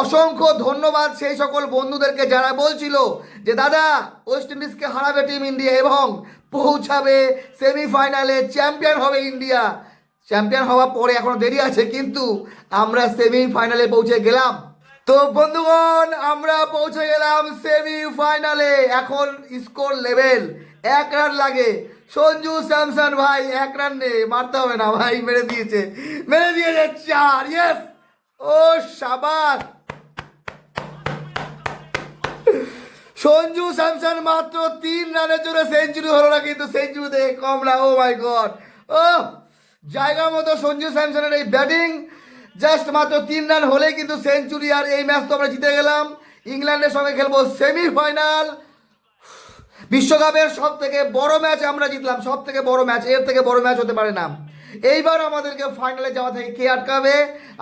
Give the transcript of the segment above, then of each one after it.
অসংখ্য ধন্যবাদ সেই সকল বন্ধুদেরকে যারা বলছিল যে দাদা ওয়েস্ট ইন্ডিজকে হারাবে টিম ইন্ডিয়া এবং পৌঁছাবে সেমিফাইনালে, চ্যাম্পিয়ন হবে ইন্ডিয়া। চ্যাম্পিয়ন হওয়ার পরে এখনো দেরি আছে, কিন্তু আমরা সেমিফাইনালে পৌঁছে গেলাম। তো বন্ধুগণ, আমরা পৌঁছে গেলাম সেমিফাইনালে। এখন স্কোর লেভেল 1 রান লাগে। সঞ্জু স্যামসন ভাই 1 রান নেই, মারতে হবে না ভাই, মেরে দিয়েছে 4। ইয়েস, ও শাবাশ। সঞ্জু স্যামসন মাত্র 3 রানের জন্য সেঞ্চুরি হলো না, কিন্তু সেঞ্চুরিতে কম না। ও মাই গড, ও জায়গা মতো সঞ্জু স্যামসনের এই ব্যাটিং। জাস্ট মাত্র 3 রান হলেই কিন্তু সেঞ্চুরি, আর এই ম্যাচ তো আমরা জিতে গেলাম। ইংল্যান্ডের সঙ্গে খেলবো সেমিফাইনাল। বিশ্বকাপের সব থেকে বড় ম্যাচ আমরা জিতলাম, সব থেকে বড় ম্যাচ, এর থেকে বড় ম্যাচ হতে পারে না। এইবার আমাদেরকে ফাইনালে যাওয়া থেকে কে আটকাবে,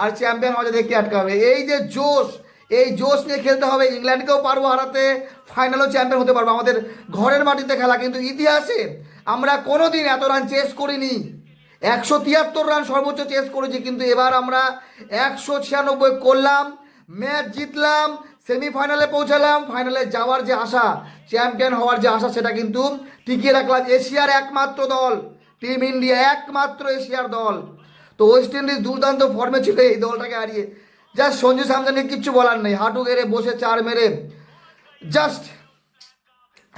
আর চ্যাম্পিয়ন হওয়া থেকে কে আটকাবে? এই যে জোশ, এই জোশ নিয়ে খেলতে হবে। ইংল্যান্ডকেও পারবো হারাতে, ফাইনালও চ্যাম্পিয়ন হতে পারবো। আমাদের ঘরের মাটিতে খেলা, কিন্তু ইতিহাসে আমরা কোনোদিন এত রান চেস করিনি। 173 রান সর্বোচ্চ চেস করেছি, কিন্তু এবার আমরা 196 করলাম, ম্যাচ জিতলাম, সেমিফাইনালে পৌঁছালাম। ফাইনালে যাওয়ার যে আশা, চ্যাম্পিয়ন হওয়ার যে আশা, সেটা কিন্তু টিকিয়ে রাখলাম। এশিয়ার একমাত্র দল টিম ইন্ডিয়া, একমাত্র এশিয়ার দল। তো ওয়েস্ট ইন্ডিজ দুর্দান্ত ফর্মে ছিল, এই দলটাকে হারিয়ে জাস্ট সঞ্জু স্যামসনকে কিচ্ছু বলার নেই, হাঁটু গেড়ে বসে 4 মেরে জাস্ট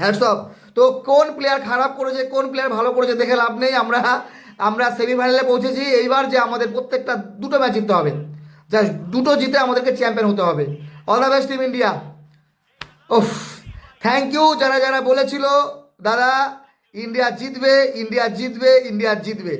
হ্যাটস অফ। তো কোন প্লেয়ার খারাপ করেছে, কোন প্লেয়ার ভালো করেছে দেখে লাভ নেই। আমরা সেমিফাইনালে পৌঁছেছি। এইবার যে আমাদের প্রত্যেকটা 2টো ম্যাচ জিততে হবে, জাস্ট 2টো জিতে আমাদেরকে চ্যাম্পিয়ন হতে হবে। All the best team India. ওফ, থ্যাংক ইউ যারা যারা বলেছিল দাদা ইন্ডিয়া জিতবে, ইন্ডিয়া জিতবে, ইন্ডিয়া জিতবে।